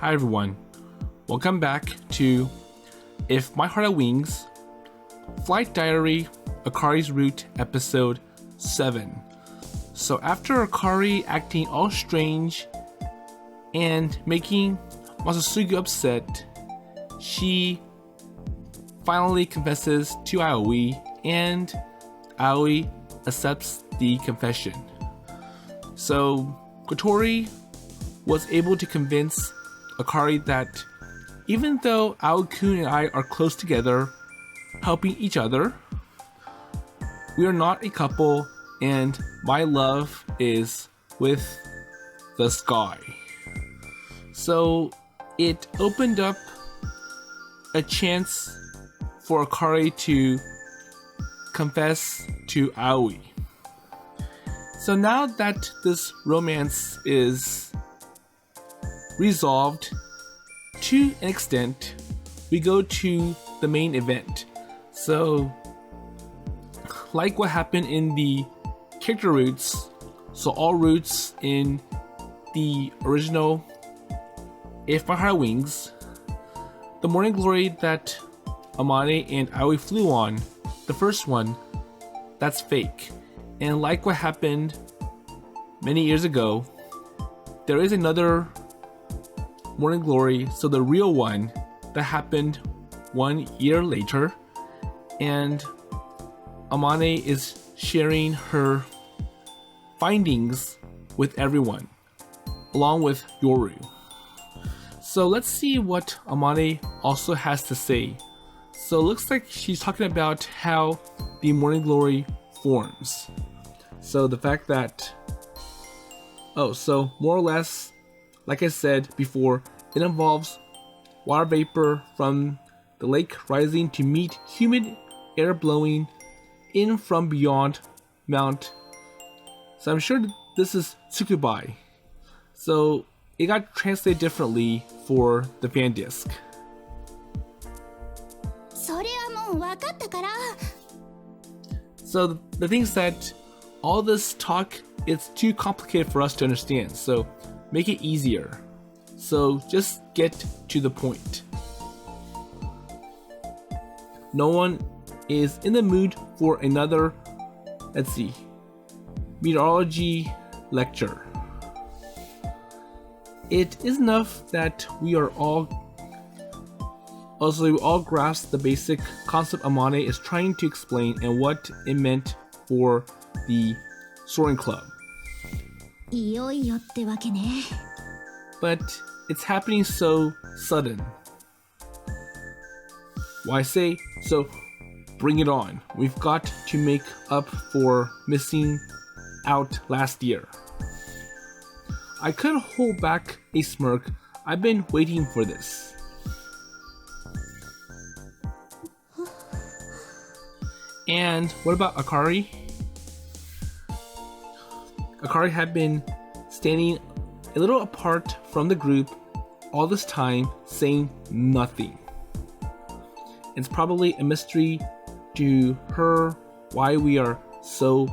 Hi everyone, welcome back to If My Heart Had Wings, Flight Diary, Akari's Route, Episode 7. So after Akari acting all strange and making Masasugu upset, she finally confesses to Aoi, and Aoi accepts the confession. So Kotori was able to convince Akari that even though Aoi-kun and I are close together, helping each other, we are not a couple and my love is with the sky. So it opened up a chance for Akari to confess to Aoi. So now that this romance is resolved to an extent, we go to the main event. So like what happened in the character routes, so all routes in the original If My Heart Had Wings, the morning glory that Amane and Aoi flew on, the first one, that's fake. And like what happened many years ago, there is another morning glory, so the real one that happened 1 year later, and Amane is sharing her findings with everyone, along with Yoru. So let's see what Amane also has to say. So it looks like she's talking about how the morning glory forms. So the fact that, so more or less, like I said before, it involves water vapor from the lake rising to meet humid air blowing in from beyond Mount. So I'm sure this is Tsukubai. So it got translated differently for the fan disc. So the thing is that all this talk, it's too complicated for us to understand, so make it easier. So just get to the point. No one is in the mood for another, meteorology lecture. It is enough that we all grasp the basic concept Amane is trying to explain and what it meant for the Soaring Club. But it's happening so sudden. Why say, so bring it on. We've got to make up for missing out last year. I couldn't hold back a smirk. I've been waiting for this. And what about Akari? Akari had been standing a little apart from the group all this time, saying nothing. It's probably a mystery to her why we are so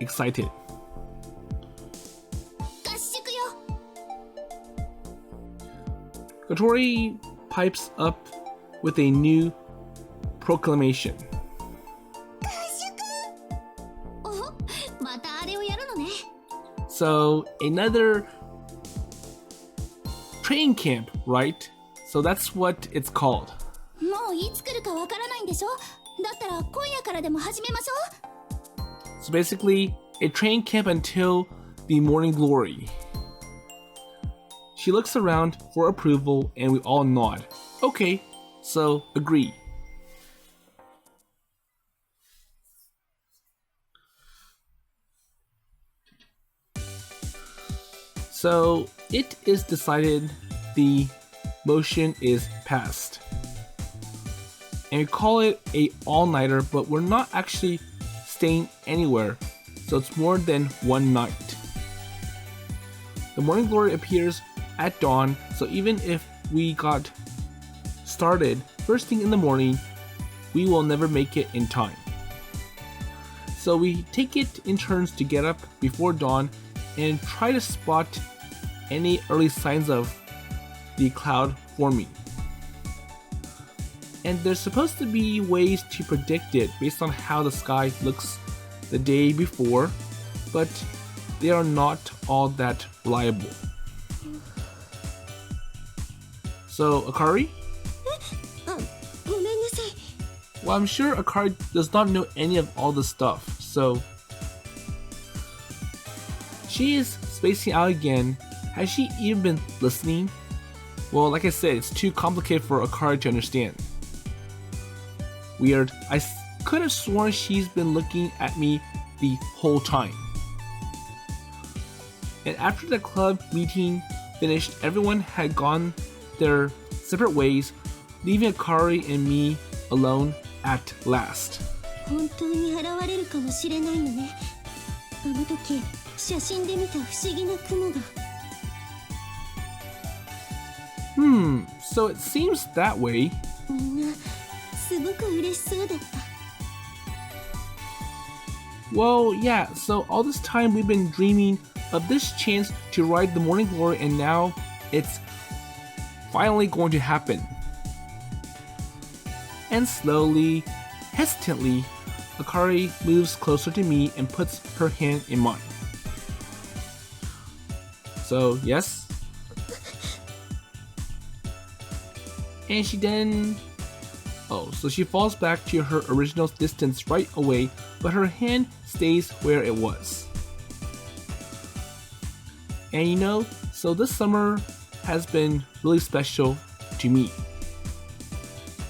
excited. Kotori pipes up with a new proclamation. So another training camp, right? So that's what it's called. So basically, a training camp until the morning glory. She looks around for approval and we all nod. Okay, so agree. So it is decided the motion is passed. And we call it a all-nighter, but we're not actually staying anywhere, so it's more than one night. The morning glory appears at dawn, so even if we got started first thing in the morning, we will never make it in time. So we take it in turns to get up before dawn and try to spot any early signs of the cloud forming. And there's supposed to be ways to predict it based on how the sky looks the day before, but they are not all that reliable. So, Akari? Well, I'm sure Akari does not know any of all this stuff, so she is spacing out again. Has she even been listening? Well, like I said, it's too complicated for Akari to understand. Weird. I could have sworn she's been looking at me the whole time. And after the club meeting finished, everyone had gone their separate ways, leaving Akari and me alone at last. 本当に現れるかもしれないのね。あの時写真で見た不思議な雲が。So it seems that way. みんなすごく嬉しそうだった。Well, yeah, so all this time we've been dreaming of this chance to ride the morning glory, and now it's finally going to happen. And slowly, hesitantly, Akari moves closer to me and puts her hand in mine. So, yes? And she then... Oh, so she falls back to her original distance right away, but her hand stays where it was. And you know, so this summer has been really special to me.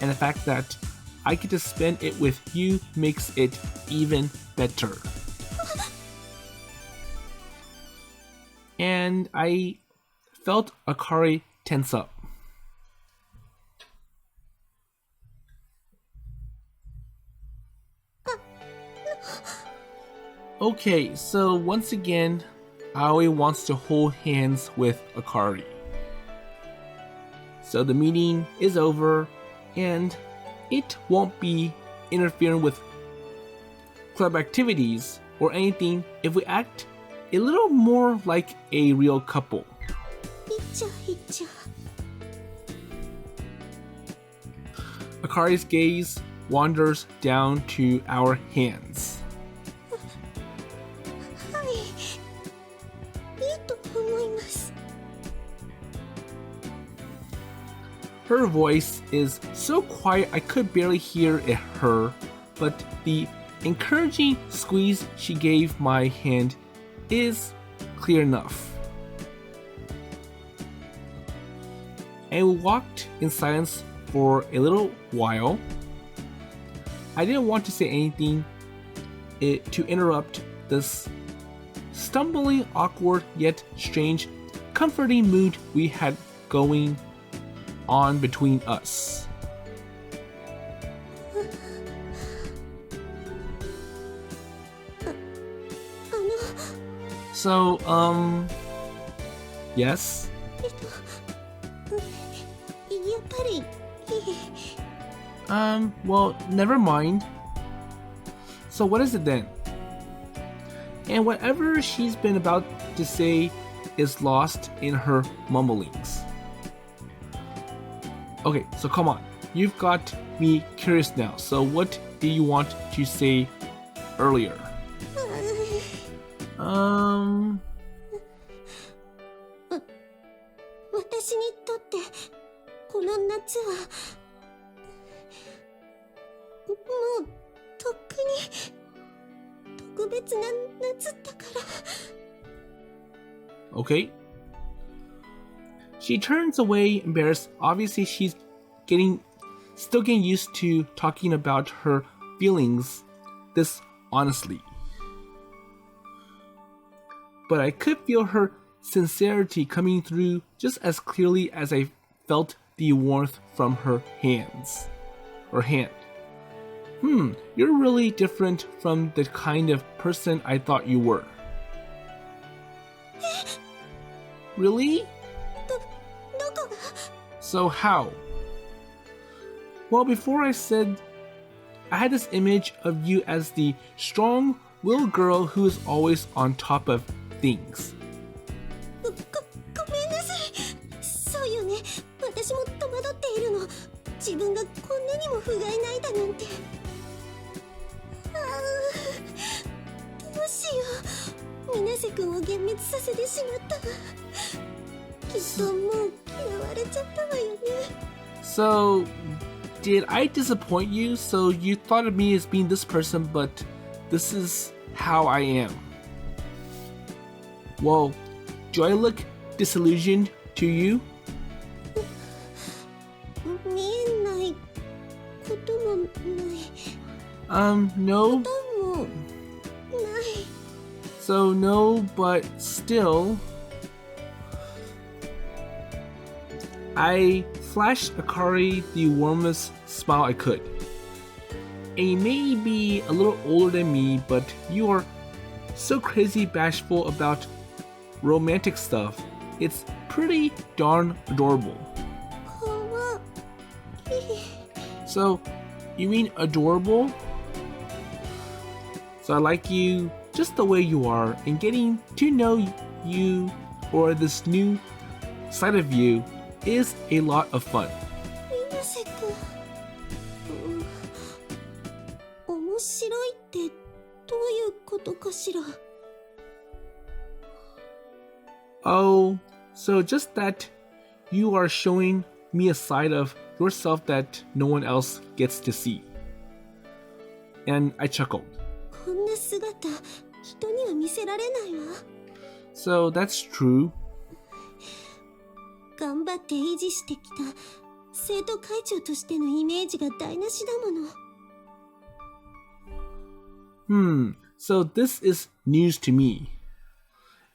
And the fact that I get to spend it with you makes it even better. And I felt Akari tense up. Okay, so once again, Aoi wants to hold hands with Akari. So the meeting is over, and it won't be interfering with club activities or anything if we act a little more like a real couple. Akari's gaze wanders down to our hands. Her voice is so quiet I could barely hear her, but the encouraging squeeze she gave my hand is clear enough. And we walked in silence for a little while. I didn't want to say anything to interrupt this stumbling, awkward, yet strange, comforting mood we had going on between us. So, yes? Well, never mind. So what is it then? And whatever she's been about to say is lost in her mumblings. Okay, so come on. You've got me curious now. So what do you want to say earlier? 私にとってこの夏はもうとっくに特別な夏だから。 Okay. She turns away, embarrassed. Obviously, she's still getting used to talking about her feelings this honestly. But I could feel her sincerity coming through just as clearly as I felt the warmth from her hands. Or hand. You're really different from the kind of person I thought you were. Really? So how? Well, before I had this image of you as the strong-willed girl who is always on top of things. ごめんなさい。そうよね。自分がこんなにも不甲斐ないだなんて。どうしよう、水瀬君を幻滅させてしまったわ。きっともう嫌われちゃったわよね。 So, did I disappoint you? So you thought of me as being this person, but this is how I am. Well, do I look disillusioned to you? 見えないこともない。No. こともない。 So no, but still, I flashed Akari the warmest smile I could. And you may be a little older than me, but you are so crazy bashful about romantic stuff. It's pretty darn adorable. かわいい。 So, you mean adorable? So I like you just the way you are, and getting to know you or this new side of you is a lot of fun. 水瀬君、面白いってどういうことかしら。 Oh, so just that you are showing me a side of yourself that no one else gets to see. And I chuckled. こんな姿、人には見せられないわ。 So that's true. 頑張って維持してきた生徒会長としてのイメージが台無しだもの。So this is news to me.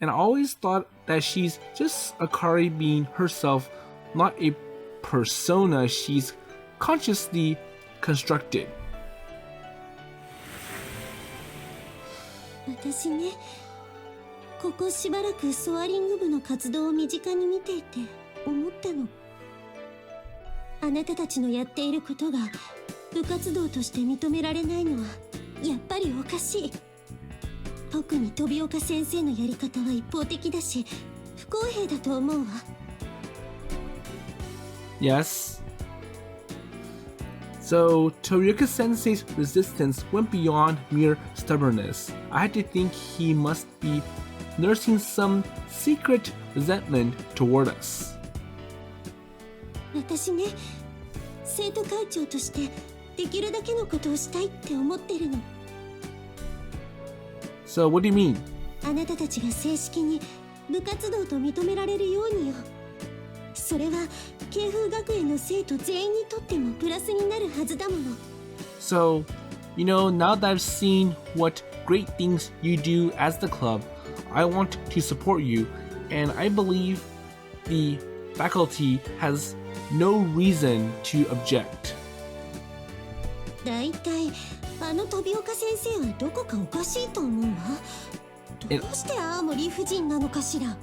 And I always thought that she's just Akari being herself, not a persona she's consciously constructed. 私ね、ここしばらくソアリング部の活動を身近に見ていて思ったの。あなたたちのやっていることが部活動として認められないのはやっぱりおかしい。特に飛岡先生のやり方は一方的だし不公平だと思うわ。 Yes. So, Toriyuka Sensei's resistance went beyond mere stubbornness. I had to think he must be nursing some secret resentment toward us. 私ね、生徒会長としてできるだけのことをしたいって思ってるの。 So, what do you mean? あなたたちが正式に部活動と認められるようによ。それは慶風学園の生徒全員にとってもプラスになるはずだもの。 So, now that I've seen what great things you do as the club, I want to support you, and I believe the faculty has no reason to object. だいたいあの飛岡先生はどこかおかしいと思うわ。どうして青森夫人なのかしら。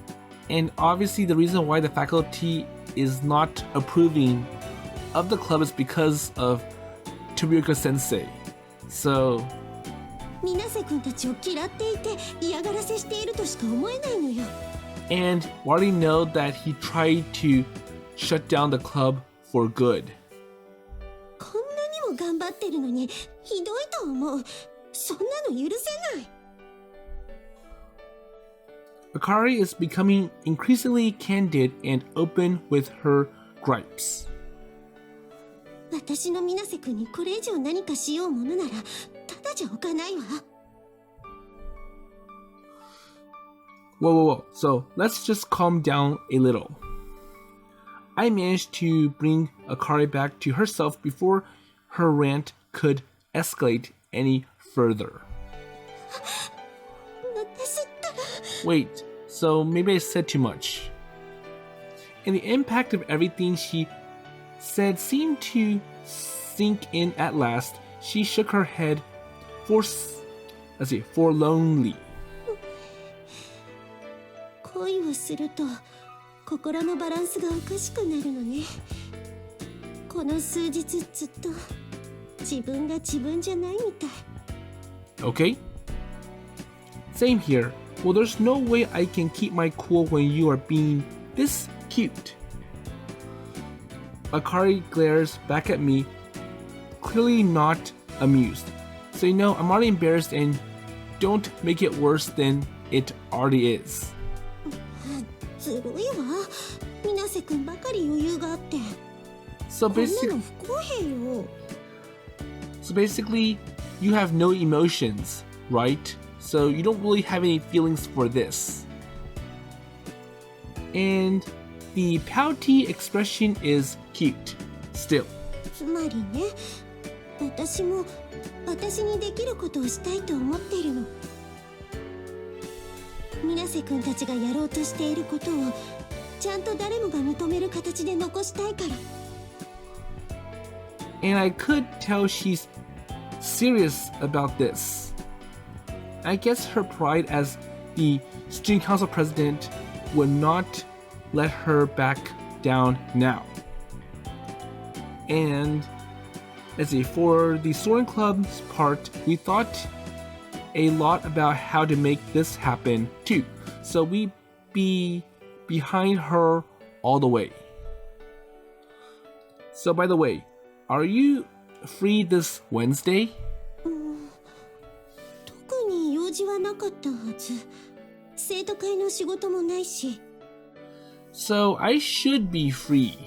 And obviously the reason why the faculty is not approving of the club is because of Toriyuka Sensei. So, 水瀬君たちを嫌っていて嫌がらせしているとしか思えないのよ。 and we already know that he tried to shut down the club for good. こんなにも頑張ってるのにひどいと思う。そんなの許せない。 Akari is becoming increasingly candid and open with her gripes. 私の水瀬君にこれ以上何かしようものならただじゃおかないわ。 Whoa. So let's just calm down a little. I managed to bring Akari back to herself before her rant could escalate any further. 私ったら Wait, so maybe I said too much. And the impact of everything she said seemed to sink in at last. She shook her head forlornly. 恋をすると心のバランスがおかしくなるのね。この数日ずっと自分が自分じゃないみたい。 Okay? Same here. Well, there's no way I can keep my cool when you are being this cute. Akari glares back at me, clearly not amused. So I'm already embarrassed and don't make it worse than it already is. ずるいわ。水瀬くんばかり余裕があって。So こんなの不公平よ。So basically, you have no emotions, right? So you don't really have any feelings for this. And the pouty expression is cute, still. つまりね、私も私にできることをしたいと思っているの。水瀬くんたちがやろうとしていることをちゃんと誰もが認める形で残したいから。And I could tell she's serious about this. I guess her pride as the student council president would not let her back down now. And for the Soaring Club's part, we thought a lot about how to make this happen too. So we be behind her all the way. So by the way, are you free this Wednesday? 特に用事はなかったはず。生徒会の仕事もないし。So I should be free.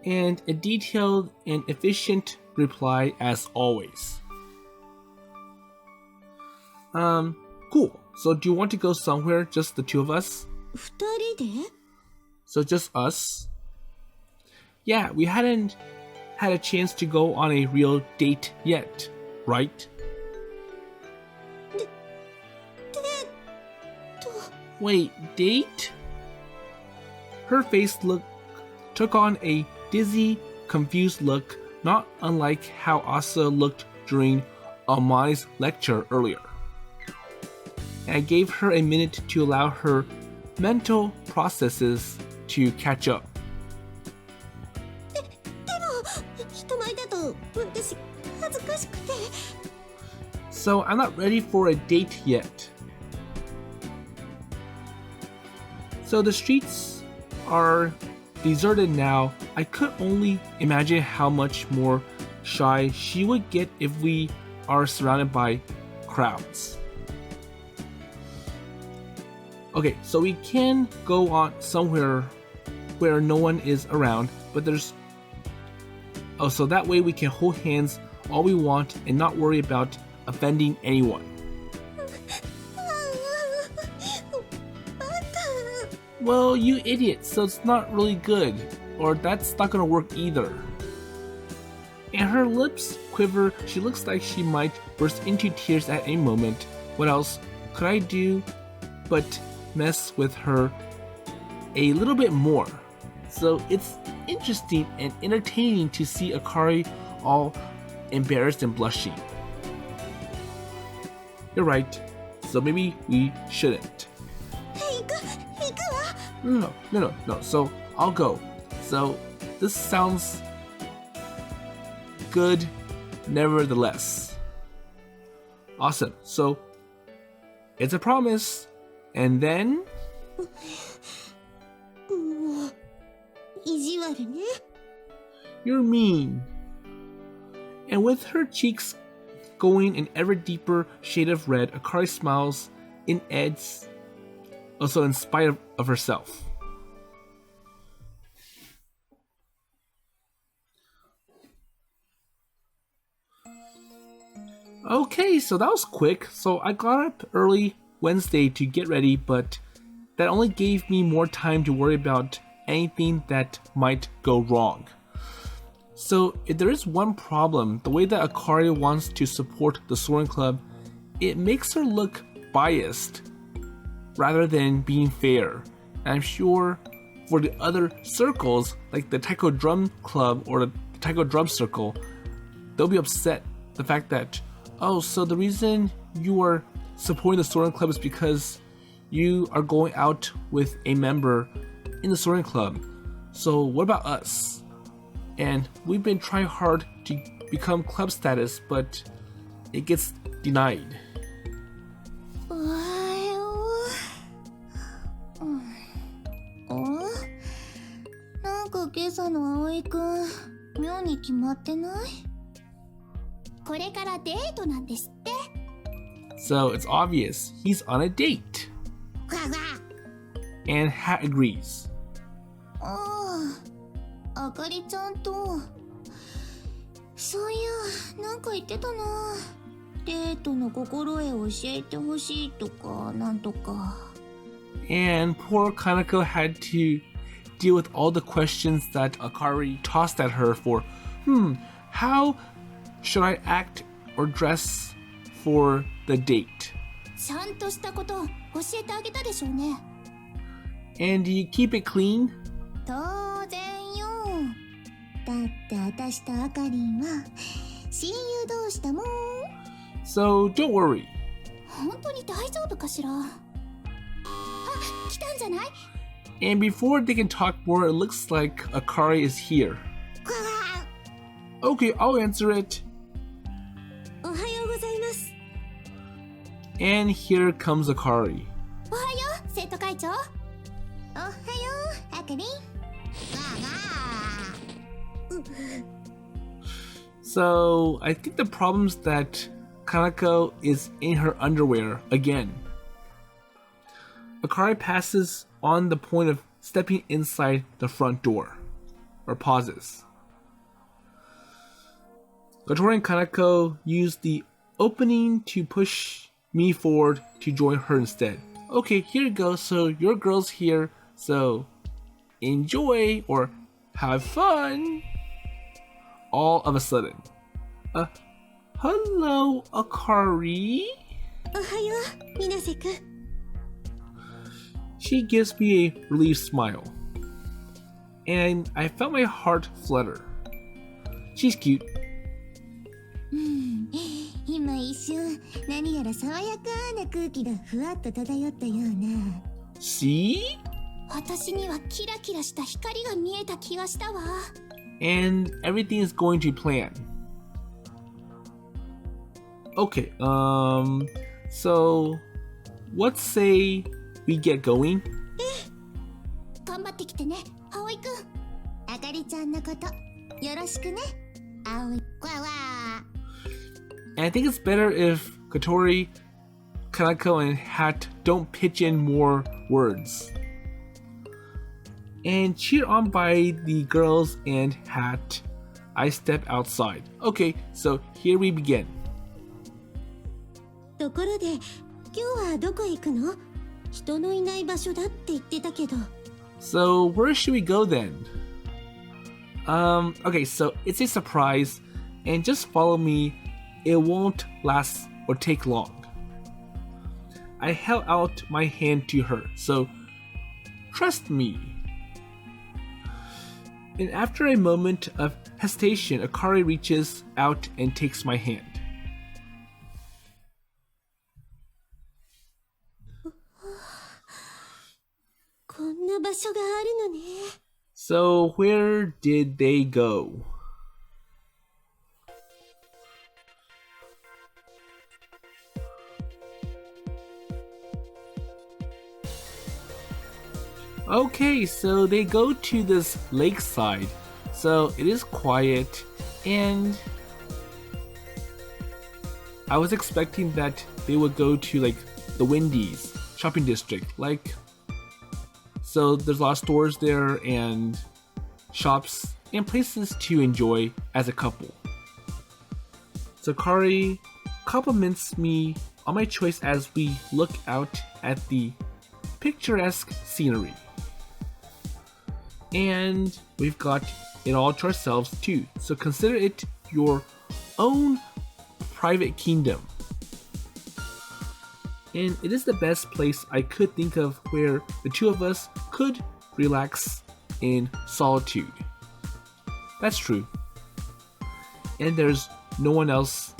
And a detailed and efficient reply as always. Cool. So do you want to go somewhere, just the two of us? 二人で? So just us? Yeah, we hadn't had a chance to go on a real date yet, right? Wait, date? Her face took on a dizzy, confused look, not unlike how Asa looked during Amane's lecture earlier. And I gave her a minute to allow her mental processes to catch up. でも、人前だと私恥ずかしくて。So I'm not ready for a date yet. So the streets are deserted now. I could only imagine how much more shy she would get if we are surrounded by crowds. Okay, so we can go on somewhere where no one is around, but there's... Oh, so that way we can hold hands all we want and not worry about offending anyone. Well, you idiot, so it's not really good. Or that's not gonna work either. And her lips quiver. She looks like she might burst into tears at any moment. What else could I do but mess with her a little bit more? So it's interesting and entertaining to see Akari all embarrassed and blushing. You're right. So maybe we shouldn't. No. So I'll go. So this sounds good nevertheless. Awesome. So it's a promise. And then... 意地悪ね。 You're mean. And with her cheeks going an ever deeper shade of red, Akari smiles in Ed's, also in spite of herself. Okay, so that was quick. So I got up early Wednesday to get ready, but that only gave me more time to worry about anything that might go wrong. So if there is one problem, the way that Akari wants to support the Soaring Club, it makes her look biased rather than being fair. And I'm sure for the other circles, like the Taiko Drum Club or the Taiko Drum Circle, they'll be upset the fact that, oh, so the reason you are supporting the Soaring Club is because you are going out with a member in the Soaring Club. So what about us? And we've been trying hard to become club status, but it gets denied. なんか今朝の葵くん、妙に決まってない？これからデートなんですって。 So it's obvious he's on a date. わわ And Hat agrees. ああ、あかりちゃんと。そういや、なんか言ってたな。デートの心得を教えてほしいとか、なんとか。And poor Kanako had to deal with all the questions that Akari tossed at her for, how should I act or dress for the date? ちゃんとしたこと教えてあげたでしょうね。And do you keep it clean? 当然よ。だって私とあかりんは親友同士だもん。So don't worry. 本当に大丈夫かしら。あ、来たんじゃない？ And before they can talk more, it looks like Akari is here. Okay, I'll answer it. おはようございます。 And here comes Akari. おはよう、生徒会長。おはよう、あかりん。So I think the problem's that Kanako is in her underwear again. Akari passes on the point of stepping inside the front door, or pauses. Kotori and Kanako use the opening to push me forward to join her instead. Okay, here you go, so your girl's here, so enjoy or have fun. All of a sudden. Hello, Akari? おはよう、みなせくん。 She gives me a relieved smile. And I felt my heart flutter. She's cute. 今一瞬、何やら爽やかな空気がふわっと漂ったような。See? 私にはキラキラした光が見えた気がしたわ。And everything is going to plan. Okay, so let's say we get going. 頑張ってきてね、葵くん。あかりちゃんのこと、よろしくね、葵。わわ。 And I think it's better if Kotori, Kanako, and Hat don't pitch in more words. And cheered on by the girls and Hat, I step outside. Okay, so here we begin. ところで、今日はどこへ行くの？人のいない場所だって言ってたけど。So where should we go then? Okay, so it's a surprise, and just follow me. It won't last or take long. I held out my hand to her, so trust me. And after a moment of hesitation, Akari reaches out and takes my hand. So where did they go? Okay, so they go to this lakeside. So it is quiet, and I was expecting that they would go to like the Wendy's shopping district, like, so there's a lot of stores there and shops and places to enjoy as a couple. So Akari compliments me on my choice as we look out at the picturesque scenery. And we've got it all to ourselves too, so consider it your own private kingdom. And it is the best place I could think of where the two of us could relax in solitude. That's true. And there's no one else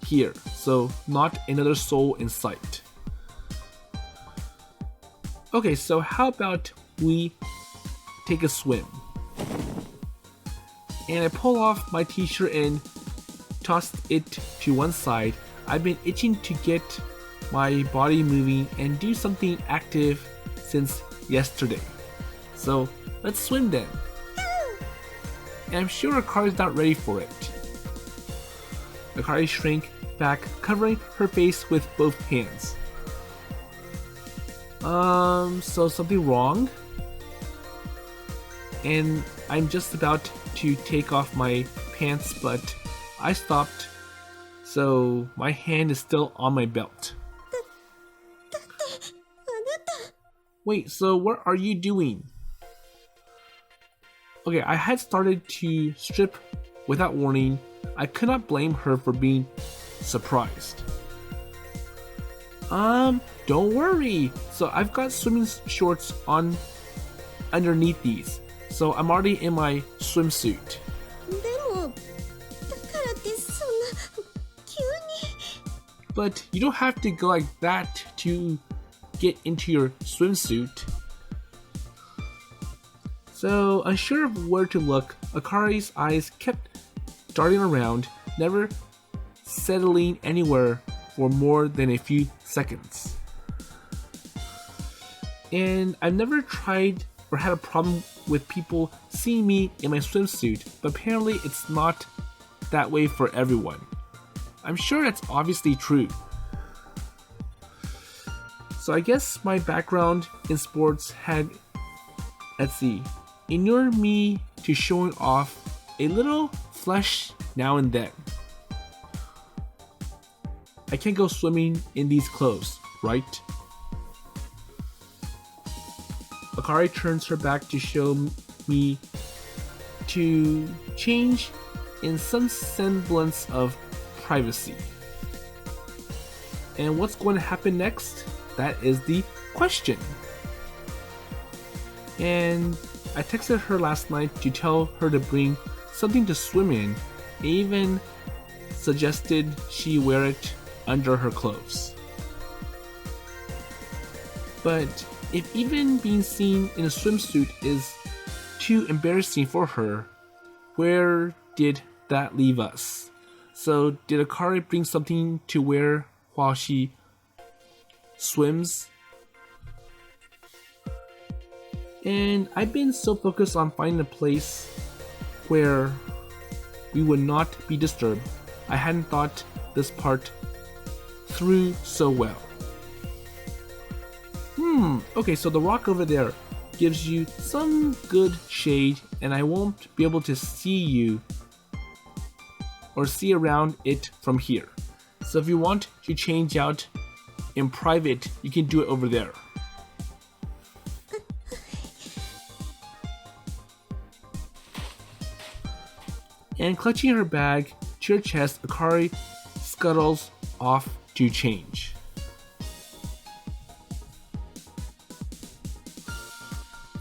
here, so not another soul in sight. Okay, so how about we take a swim? And I pull off my t-shirt and toss it to one side. I've been itching to get my body moving and do something active since yesterday. So let's swim then. and I'm sure Akari's not ready for it. Akari shrank back, covering her face with both hands. So something wrong? And I'm just about to take off my pants, but I stopped, so my hand is still on my belt. Wait, so what are you doing? Okay, I had started to strip without warning. I could not blame her for being surprised. Don't worry. So I've got swimming shorts on underneath these. So I'm already in my swimsuit. But you don't have to go like that to get into your swimsuit. So unsure of where to look, Akari's eyes kept darting around, never settling anywhere for more than a few seconds. And I've never tried or had a problem with people seeing me in my swimsuit, but apparently it's not that way for everyone. I'm sure that's obviously true. So I guess my background in sports had, inured me to showing off a little flesh now and then. I can't go swimming in these clothes, right? Akari turns her back to show me to change in some semblance of privacy. And what's going to happen next? That is the question. And I texted her last night to tell her to bring something to swim in. I even suggested she wear it under her clothes. But if even being seen in a swimsuit is too embarrassing for her, where did that leave us? So did Akari bring something to wear while she swims? And I've been so focused on finding a place where we would not be disturbed, I hadn't thought this part through so well. Okay, so the rock over there gives you some good shade, and I won't be able to see you or see around it from here. So if you want to change out in private, you can do it over there. And clutching her bag to her chest, Akari scuttles off to change.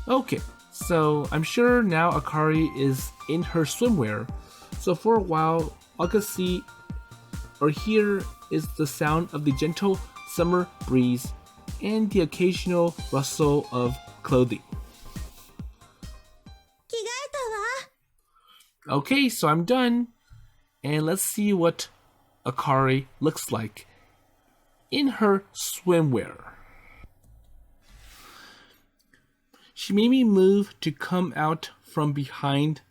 Okay, so I'm sure now Akari is in her swimwear, so for a while all I could see or hear is the sound of the gentle summer breeze and the occasional rustle of clothing. Okay, so I'm done, and let's see what Akari looks like in her swimwear. She made me move to come out from behind.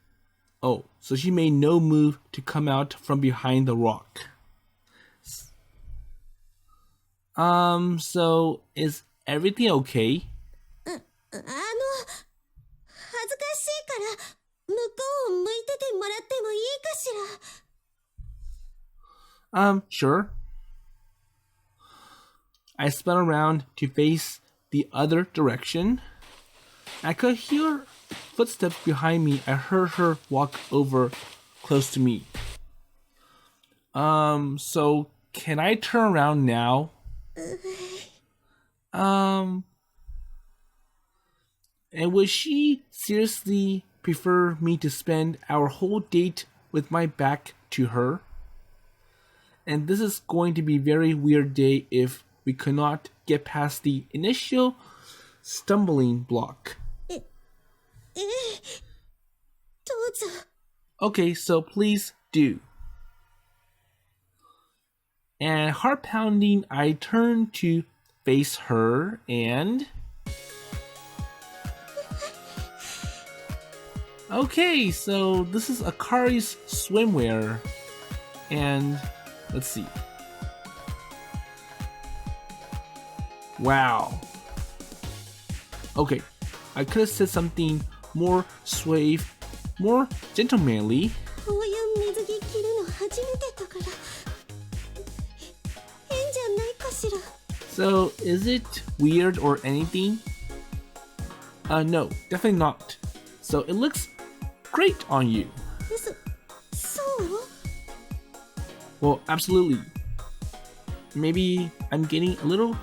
Oh, so she made no move to come out from behind the rock. So is everything okay? Sure. I spun around to face the other direction. I could hear footsteps behind me. I heard her walk over close to me. So can I turn around now? And would she seriously prefer me to spend our whole date with my back to her? And this is going to be a very weird day if we could not get past the initial stumbling block. Okay, so please do. And heart pounding, I turn to face her and... Okay, so this is Akari's swimwear. And let's see. Wow. Okay, I could have said something more suave, more gentlemanly. こういう水着着るの初めてだから変じゃないかしら。 So, is it weird or anything? No, definitely not. So, it looks great on you. そう？ Well, absolutely. Maybe I'm getting a little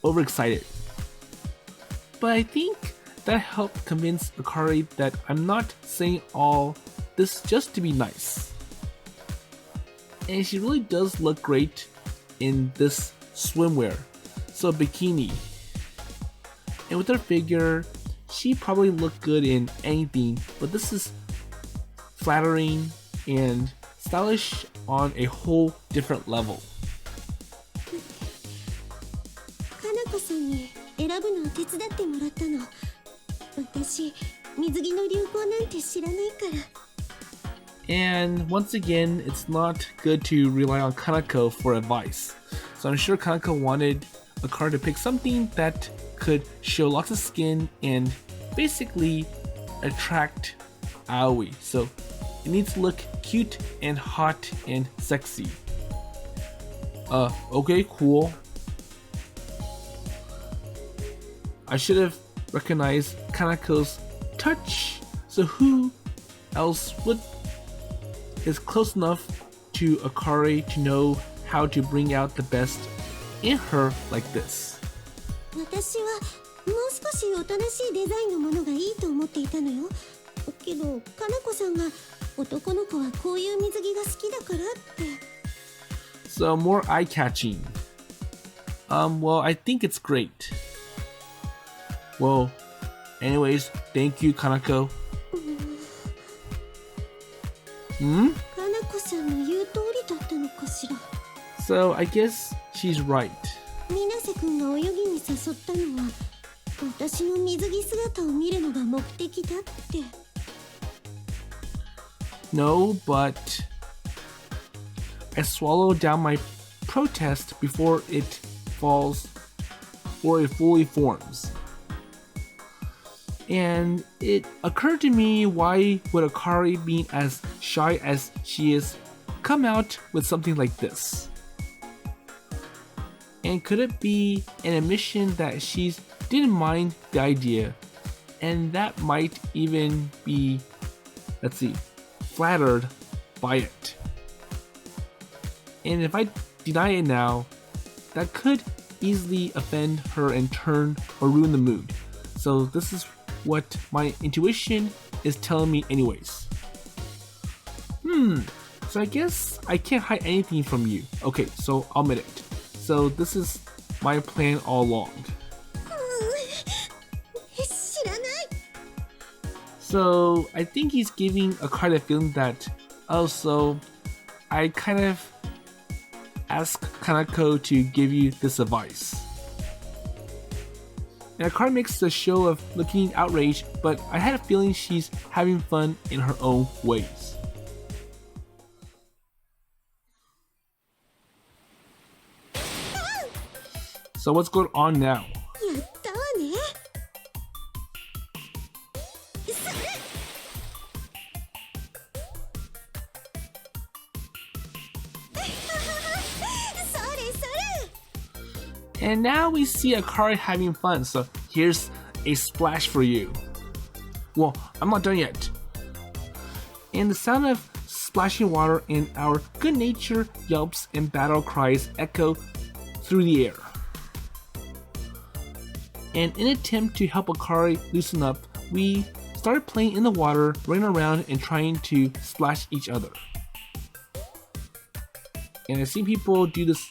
overexcited. But I think that helped convince Akari that I'm not saying all this just to be nice. And she really does look great in this swimwear, so bikini. And with her figure, she probably looked good in anything, but this is flattering and stylish on a whole different level. かなこさんに選ぶのを手伝ってもらったの。私、水着の流行なんて知らないから。 And once again, it's not good to rely on Kanako for advice. So I'm sure Kanako wanted Akari to pick something that could show lots of skin and basically attract Aoi. So it needs to look cute and hot and sexy. Okay, cool. I should have recognized Kanako's touch. So who else is close enough to Akari to know how to bring out the best in her like this? 私はもう少しおとなしいデザインのものがいいと思っていたのよ。けど、かなこさんが男の子はこういう水着が好きだからって。So more eye-catching. Well, I think it's great. Well, anyways, thank you, Kanako. かなこさんの言う通りだったのかしら。 So I guess she's right. 水瀬くんが泳ぎに誘ったのは私の水着姿を見るのが目的だって。 No, but I swallowed down my protest before it falls or it fully forms. And it occurred to me, why would Akari, being as shy as she is, come out with something like this? And could it be an admission that she didn't mind the idea, and that might even be, let's see, flattered by it? And if I deny it now, that could easily offend her and turn or ruin the mood. So this is what my intuition is telling me anyways. So I guess I can't hide anything from you. Okay, so I'll admit it. So this is my plan all along. 知らない。 So I think he's giving Akari a feeling that, oh, so I kind of asked Kanako to give you this advice. And Akari makes a show of looking outraged, but I had a feeling she's having fun in her own ways. So what's going on now? やったわね。それ。それそれ。 And now we see Akari having fun, so here's a splash for you. Well, I'm not done yet. And the sound of splashing water and our good-natured yelps and battle cries echo through the air. And in an attempt to help Akari loosen up, we started playing in the water, running around and trying to splash each other. And I've seen people do this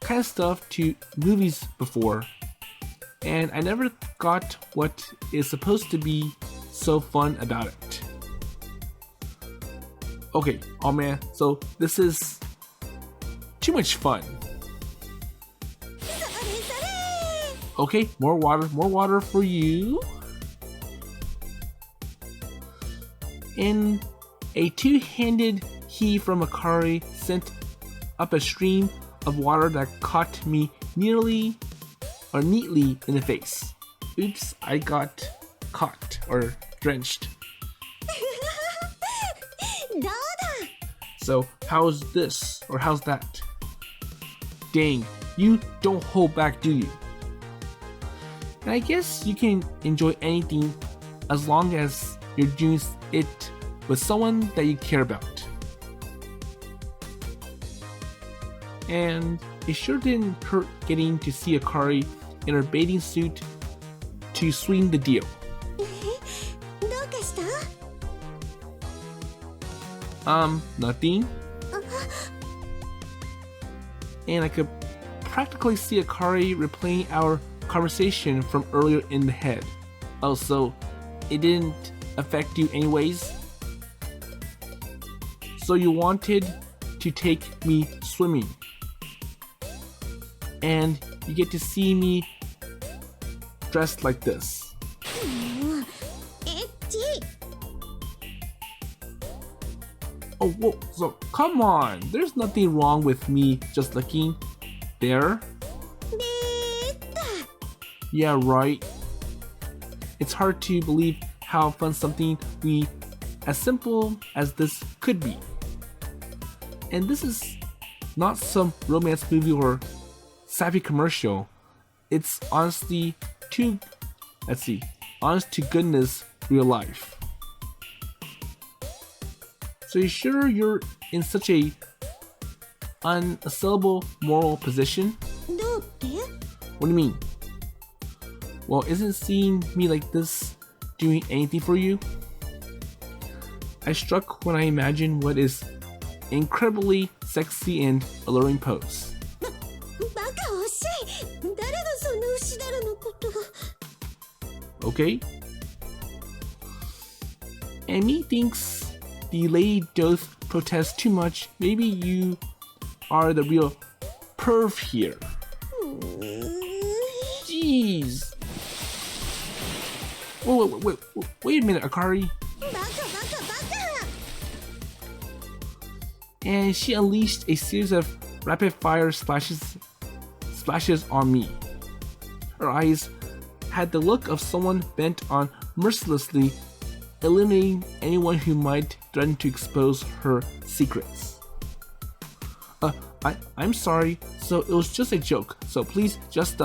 kind of stuff to movies before, and I never got what is supposed to be so fun about it. Okay, oh man, so this is too much fun. Okay, more water for you. and a two-handed heave from Akari sent up a stream of water that caught me neatly in the face. Oops, I got caught or drenched. So how's this or how's that? Dang, you don't hold back, do you? And I guess you can enjoy anything as long as you're doing it with someone that you care about. And it sure didn't hurt getting to see Akari in her bathing suit to sweeten the deal. Nothing. And I could practically see Akari replaying our conversation from earlier in the head. Oh, so it didn't affect you anyways? So you wanted to take me swimming. And you get to see me dressed like this. Oh, whoa, so come on, there's nothing wrong with me just looking there. Yeah, right. It's hard to believe how fun something as simple as this could be. And this is not some romance movie or sappy commercial. It's honest to goodness real life. So you sure you're in such a unassailable moral position? What do you mean? Well, isn't seeing me like this doing anything for you? I struck when I imagine what is incredibly sexy and alluring pose. Okay? And me thinks the lady doth protest too much. Maybe you are the real perv here. Jeez. Wait a minute, Akari. And she unleashed a series of rapid fire splashes on me. Her eyes had the look of someone bent on mercilessly eliminating anyone who might threaten to expose her secrets. I'm sorry, so it was just a joke, so please just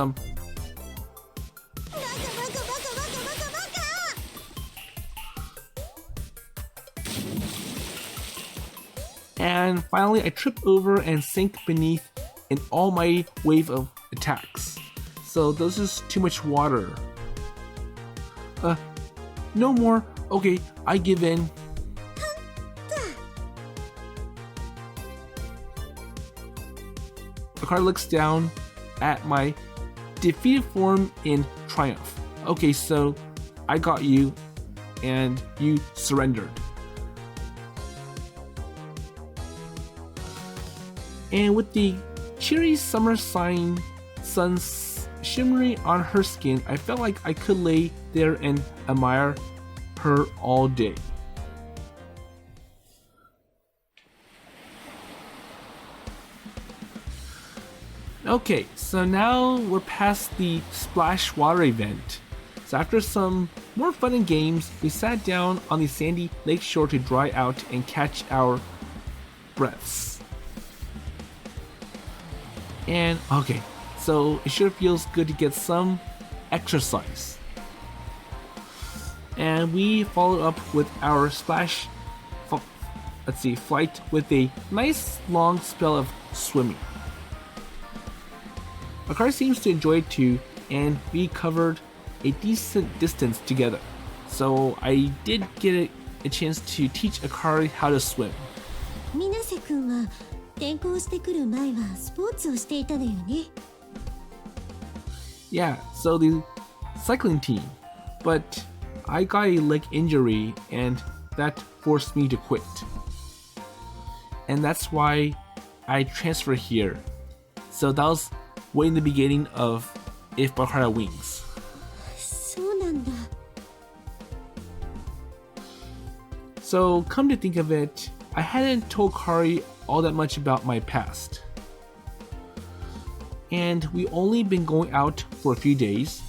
And finally I tripped over and sank beneath an almighty wave of attacks. So this is too much water. No more. Okay, I give in. Akari looks down at my defeated form in triumph. Okay, so I got you, and you surrendered. And with the cheery summer sun shimmering on her skin, I felt like I could lay there and admire her all day. Okay, so now we're past the splash water event. So after some more fun and games, we sat down on the sandy lake shore to dry out and catch our breaths. And okay, so it sure feels good to get some exercise. And we followed up with our flight with a nice long spell of swimming. Akari seems to enjoy it too, and we covered a decent distance together. So I did get a chance to teach Akari how to swim. 水瀬くんは転校してくる前はスポーツをしていたのよね。Yeah, so the cycling team, but I got a leg injury and that forced me to quit. And that's why I transferred here. So that was way in the beginning of If But Heart Had Wings. そうなんだ。So come to think of it, I hadn't told Kari all that much about my past. And we only been going out for a few days.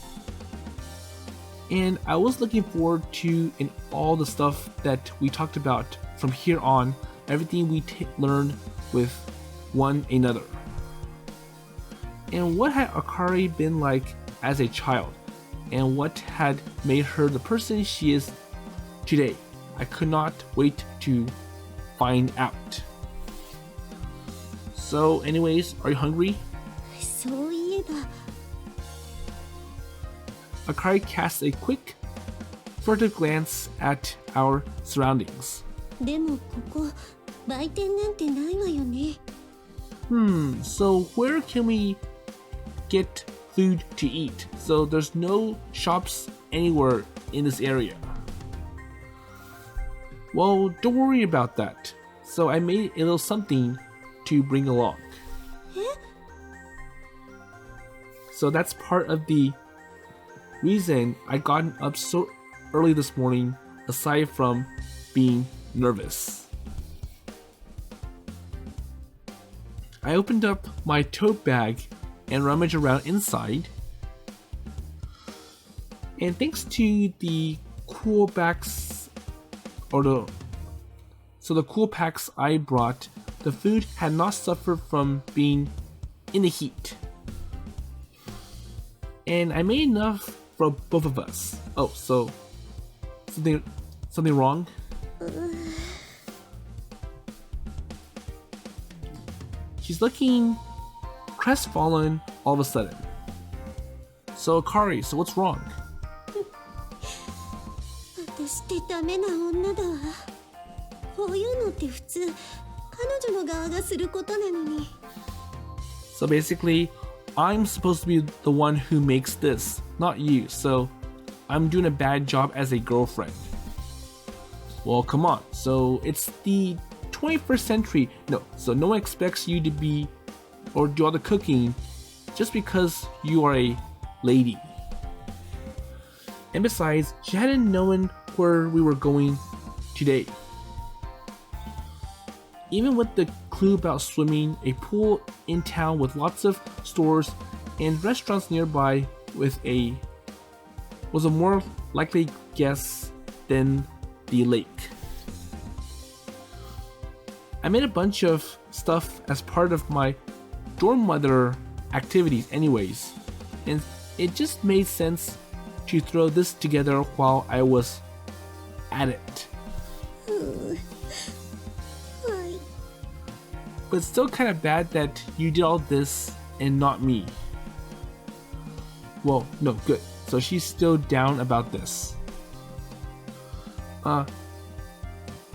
And I was looking forward to in all the stuff that we talked about from here on, everything we learned with one another. And what had Akari been like as a child, and what had made her the person she is today. I could not wait to find out. So anyways, are you hungry? そういえば Akari casts a quick, furtive glance at our surroundings. でもここ売店なんてないわよね。 So where can we get food to eat? So there's no shops anywhere in this area. Well, don't worry about that. So I made a little something to bring along. え So that's part of the reason I got up so early this morning, aside from being nervous. I opened up my tote bag and rummaged around inside. And thanks to the cool packs the cool packs I brought, the food had not suffered from being in the heat. And I made enough for both of us. Oh, so something wrong? She's looking crestfallen all of a sudden. So Akari, so what's wrong? 私ってダメな女だわ。こういうのって普通彼女の側がすることなのに。 So basically, I'm supposed to be the one who makes this, not you. So I'm doing a bad job as a girlfriend. Well, come on. So it's the 21st century. So no one expects you to be or do all the cooking just because you are a lady. And besides, she hadn't known where we were going today. Even with the clue about swimming, a pool in town with lots of stores and restaurants nearby was a more likely guess than the lake. I made a bunch of stuff as part of my dorm mother activities anyways, and it just made sense to throw this together while I was at it. But it's still kind of bad that you did all this and not me. Well, no, good. So she's still down about this.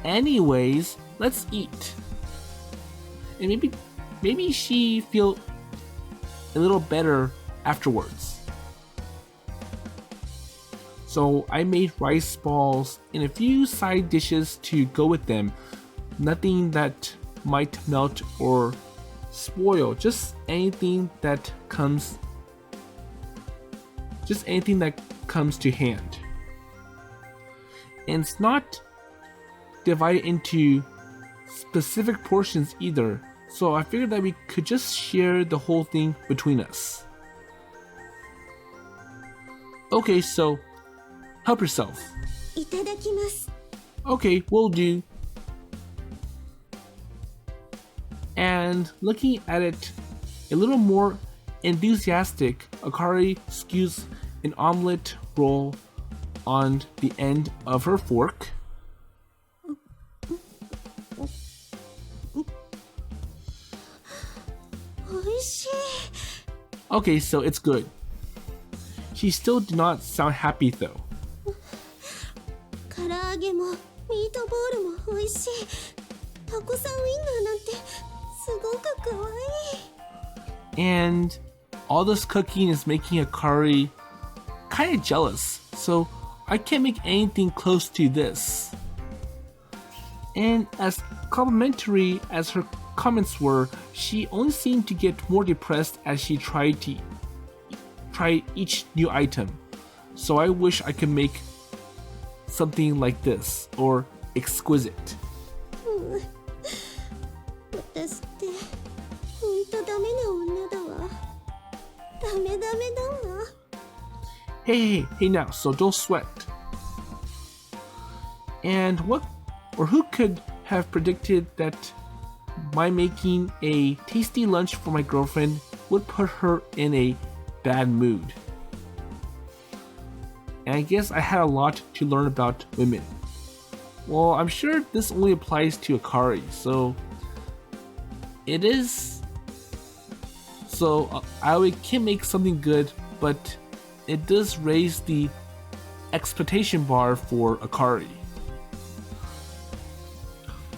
Anyways, let's eat. And maybe she feel a little better afterwards. So I made rice balls and a few side dishes to go with them. Nothing that might melt or spoil, just anything that comes to hand. And it's not divided into specific portions either, so I figured that we could just share the whole thing between us. Okay, so help yourself. いただきます。 Okay, will do. And looking at it a little more enthusiastic, Akari skews an omelet roll on the end of her fork. Okay, so it's good. She still did not sound happy though. 唐揚げもミートボールも美味しい。タコさんウインナーなんてすごく可愛い。 And all this cooking is making Akari kind of jealous, so I can't make anything close to this. And as complimentary as her comments were, she only seemed to get more depressed as she tried each new item. So I wish I could make something like this, or exquisite. 私ってほんとダメな女だわ。ダメだわ。 Hey now, so don't sweat. And what or who could have predicted that my making a tasty lunch for my girlfriend would put her in a bad mood? And I guess I had a lot to learn about women. Well, I'm sure this only applies to Akari, so it is. So I can make something good, but it does raise the expectation bar for Akari.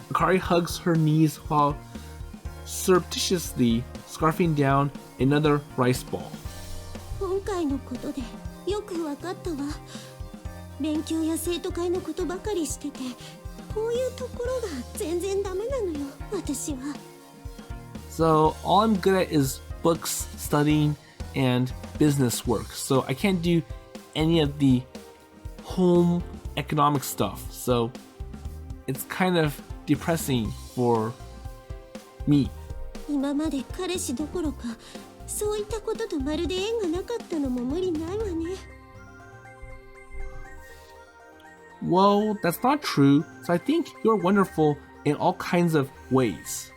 Akari hugs her knees while surreptitiously scarfing down another rice ball. 今回のことでよくわかったわ。勉強や生徒会のことばかりしてて、こういうところが全然ダメなのよ、私は。So all I'm good at is books, studying, and business work. So I can't do any of the home economic stuff. So it's kind of depressing for me. 今まで彼氏どころか、そういったこととまるで縁がなかったのも無理ないわね。Well, that's not true. So I think you're wonderful in all kinds of ways.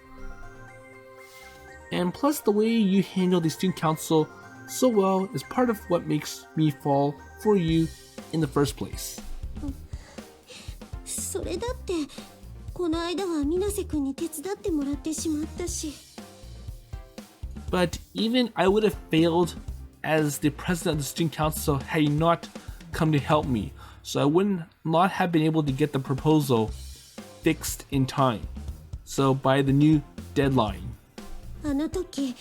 And plus, the way you handle the student council so well is part of what makes me fall for you in the first place. それだって、この間は水瀬くんに手伝ってもらってしまったし。But even I would have failed as the president of the student council had you not come to help me. So I would not have been able to get the proposal fixed in time. So by the new deadline. あの時、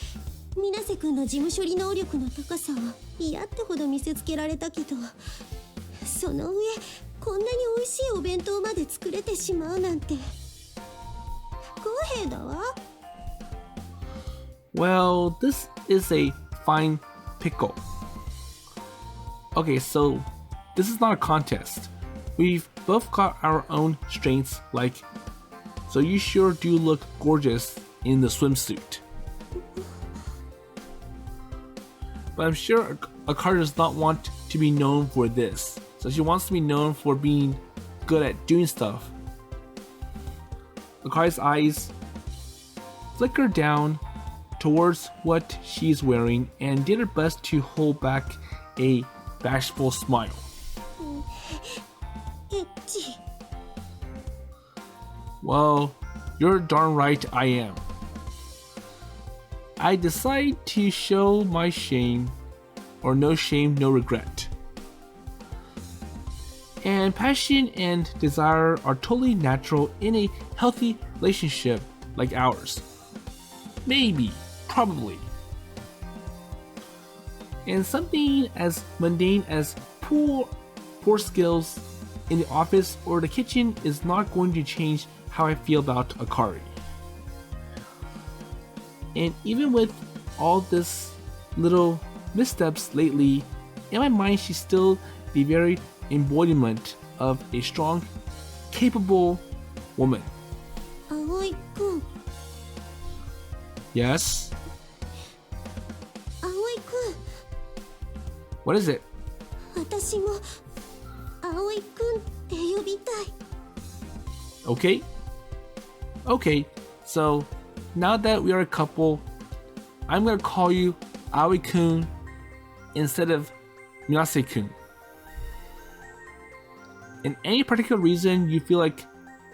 水瀬くんの事務処理能力の高さは嫌ってほど見せつけられたけど、その上、こんなに美味しいお弁当まで作れてしまうなんて不公平だわ。Well, this is a fine pickle. Okay, so this is not a contest. We've both got our own strengths, like, so you sure do look gorgeous in the swimsuit. But I'm sure Akari does not want to be known for this. So she wants to be known for being good at doing stuff. Akari's eyes flicker down towards what she's wearing and did her best to hold back a bashful smile. エッチ。 Well, you're darn right I am. I decide to show my shame, or no shame, no regret. And passion and desire are totally natural in a healthy relationship like ours. Maybe, probably. And something as mundane as poor skills in the office or the kitchen is not going to change how I feel about Akari. And even with all this little missteps lately, in my mind she's still the very embodiment of a strong, capable woman. 葵くん、 Yes? 葵くん、 What is it? 私も葵くんって呼びたい。 Okay? Okay, so now that we are a couple, I'm gonna call you Aoi-kun instead of Minase-kun. And any particular reason you feel like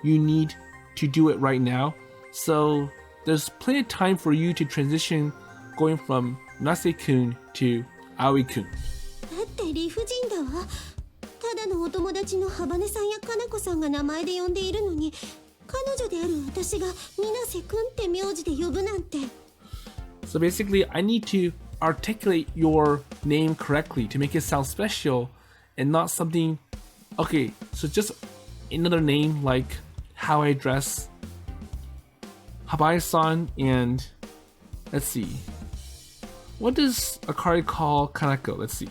you need to do it right now, so there's plenty of time for you to transition going from Minase-kun to Aoi-kun. だって理不尽だわ。ただのお友達のハバネさんやかなこさんが名前で呼んでいるのに、彼女である私が水瀬くんって名字で呼ぶなんて。 So basically, I need to articulate your name correctly to make it sound special and not something. Okay, so just another name like how I address Habai-san and let's see. What does Akari call Kanako? Let's see.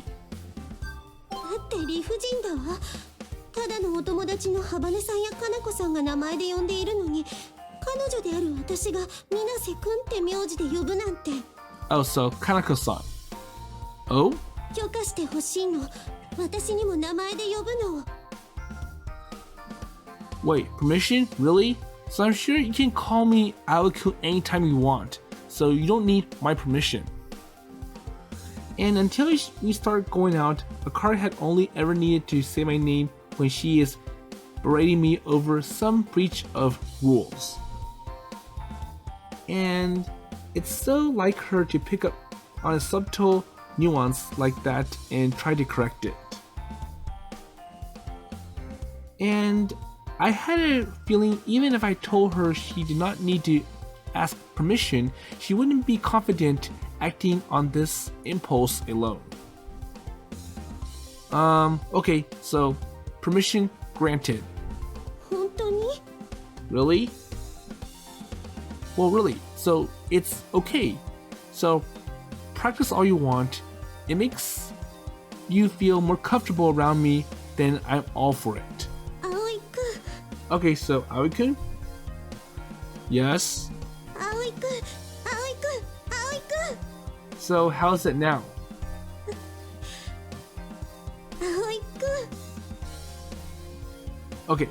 だって理不尽だわ。ただのお友達のハバネさんやかなこさんが名前で呼んでいるのに、彼女である私が水瀬くんって名字で呼ぶなんて。 Oh, so Kanako-san. Oh? 許可してほしいの。私にも名前で呼ぶの。 Wait, permission? Really? So I'm sure you can call me Aoku anytime you want, so you don't need my permission. And until we start going out, Akari had only ever needed to say my name when she is berating me over some breach of rules. And it's so like her to pick up on a subtle nuance like that and try to correct it. And I had a feeling even if I told her she did not need to ask permission, she wouldn't be confident acting on this impulse alone. Okay, so permission granted. 本当に？ Really? Well, really, so it's okay. So practice all you want. It makes you feel more comfortable around me, then I'm all for it. 葵くん、 Okay, so Aoi-kun? Yes? 葵くん、葵くん、葵くん、 So how's it now? 葵くん。 Okay,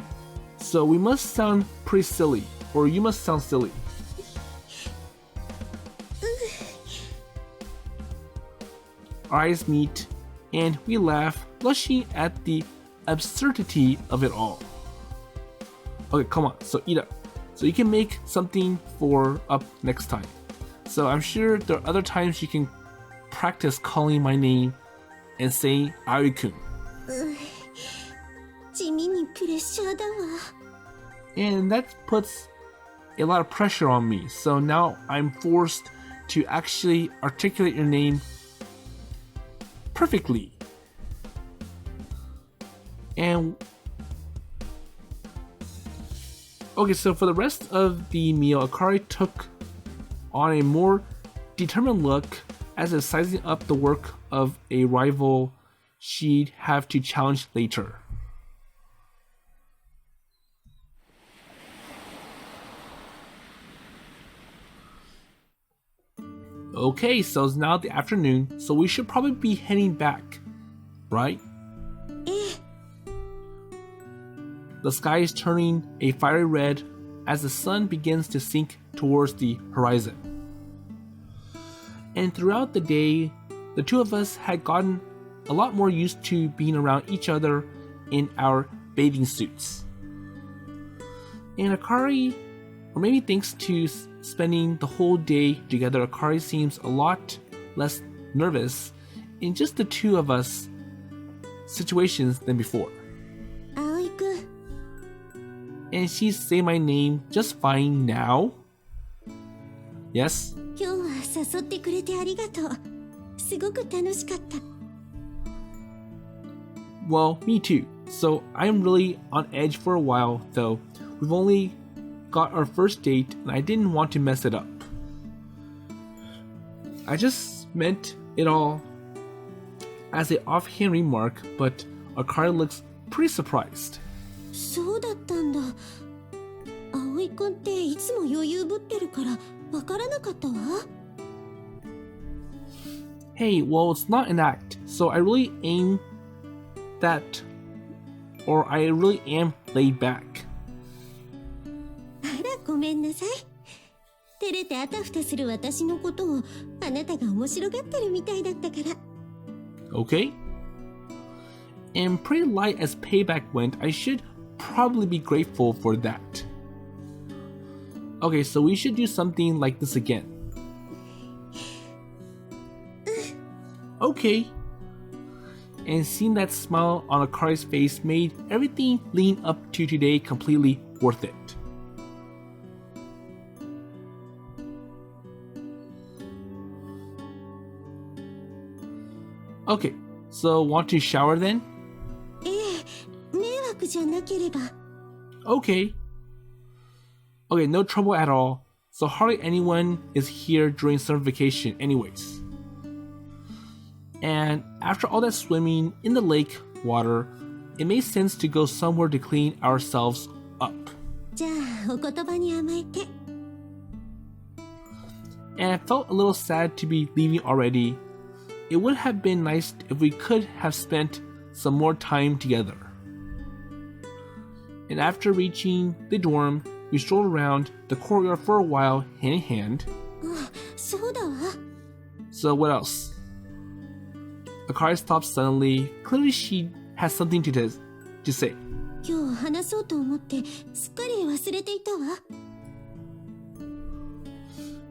so we must sound pretty silly, or you must sound silly. Our eyes meet, and we laugh, blushing at the absurdity of it all. Okay, come on, so eat up. So you can make something for up next time. So I'm sure there are other times you can practice calling my name and saying Aoi-kun. 地味にプレッシャーだわ。 And that puts a lot of pressure on me. So now I'm forced to actually articulate your name perfectly. And okay, so for the rest of the meal, Akari took on a more determined look as if sizing up the work of a rival she'd have to challenge later. Okay, so it's now the afternoon, so we should probably be heading back, right? ええ、 The sky is turning a fiery red as the sun begins to sink towards the horizon. And throughout the day, the two of us had gotten a lot more used to being around each other in our bathing suits. And Akari, or maybe thanks to spending the whole day together, Akari seems a lot less nervous in just the two of us situations than before. 葵くん、 And she's saying my name just fine now. Yes? 今日は誘ってくれてありがとう。すごく楽しかった。 Well, me too. So I'm really on edge for a while, though. We've only got our first date, and I didn't want to mess it up. I just meant it all as an offhand remark, but Akari looks pretty surprised. そうだったんだ。葵くんっていつも余裕ぶってるからわからなかったわ。 Hey, well, it's not an act, so I really aim that, or I really am laid back. あら、ごめんなさい。照れてあたふたする私のことをあなたが面白がってるみたいだったから。 Okay? And pretty light as payback went, I should probably be grateful for that. Okay, so we should do something like this again. Okay. And seeing that smile on Akari's face made everything leading up to today completely worth it. Okay, so want to shower then? ええ、迷惑じゃなければ。 Okay. Okay, no trouble at all. So hardly anyone is here during summer vacation anyways. And after all that swimming in the lake water, it made sense to go somewhere to clean ourselves up. じゃあお言葉に甘えて。 And I felt a little sad to be leaving already. It would have been nice if we could have spent some more time together. And after reaching the dorm, we strolled around the courtyard for a while hand in hand. あ、そうだわ。 So what else? Akari stopped suddenly. Clearly she has something to say. 今日話そうと思ってすっかり忘れていたわ。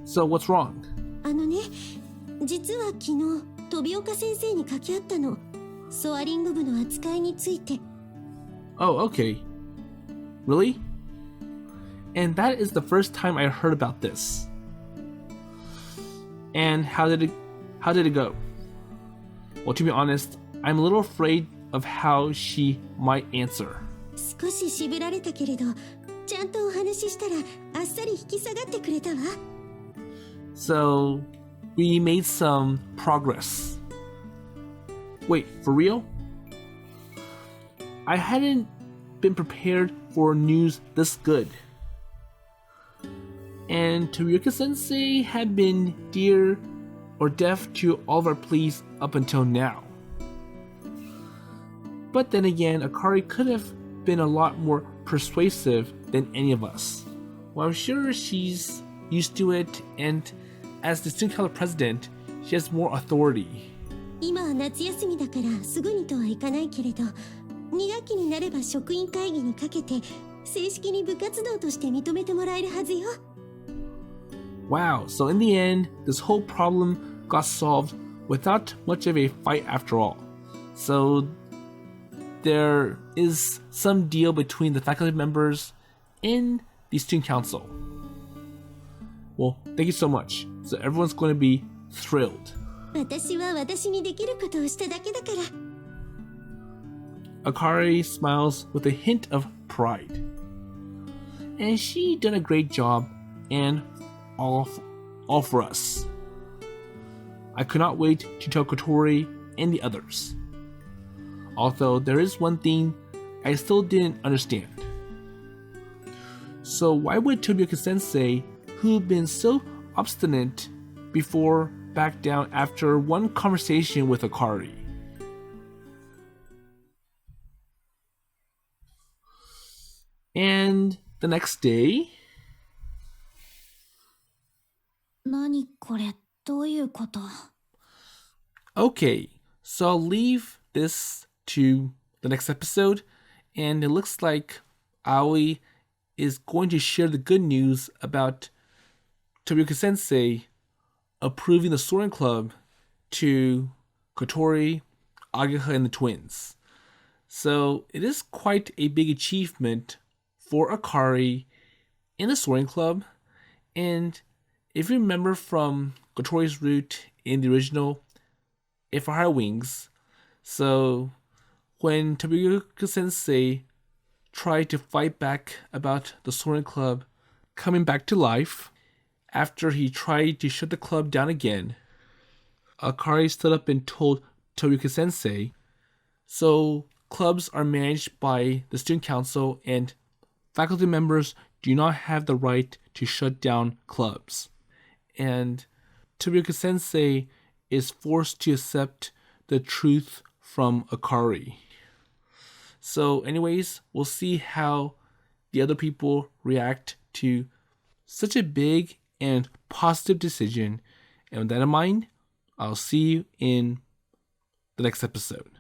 So what's wrong? あのね、実は昨日飛岡先生に掛け合ったの。ソアリング部の扱いについて。 Oh, okay. Really? And that is the first time I heard about this. And how did it go? Well, to be honest, I'm a little afraid of how she might answer. 少し渋られたけれど、ちゃんとお話ししたらあっさり引き下がってくれたわ。 So, we made some progress. Wait, for real? I hadn't been prepared for news this good. And Toryuka-sensei had been dear or deaf to all of our pleas up until now. But then again, Akari could have been a lot more persuasive than any of us. Well, I'm sure she's used to it, and as the student council president, she has more authority. 今は夏休みだからすぐにとはいかないけれど、2学期になれば職員会議にかけて正式に部活動として認めてもらえるはずよ。 Wow, so in the end, this whole problem got solved without much of a fight after all. So there is some deal between the faculty members and the student council. Well, thank you so much. So everyone's going to be thrilled. 私は私にできることをしただけだから。 Akari smiles with a hint of pride. And she done a great job, and all for us. I could not wait to tell Kotori and the others. Although there is one thing I still didn't understand. So why would Tobyuka-sensei, who'd been so obstinate before, back down after one conversation with Akari? And the next day... 何これ、どういうこと？ Okay, so I'll leave this to the next episode, and it looks like Aoi is going to share the good news about Tobyuka-sensei approving the Soaring Club to Kotori, Ageha, and the twins. So it is quite a big achievement for Akari in the Soaring Club, and if you remember from Kotori's route in the original If I Had Wings, so when Tobyuka-sensei tried to fight back about the Soaring Club coming back to life, after he tried to shut the club down again, Akari stood up and told Tobyuka-sensei, so clubs are managed by the student council and faculty members do not have the right to shut down clubs. And Tobyuka-sensei is forced to accept the truth from Akari. So anyways, we'll see how the other people react to such a big and positive decision. And with that in mind, I'll see you in the next episode.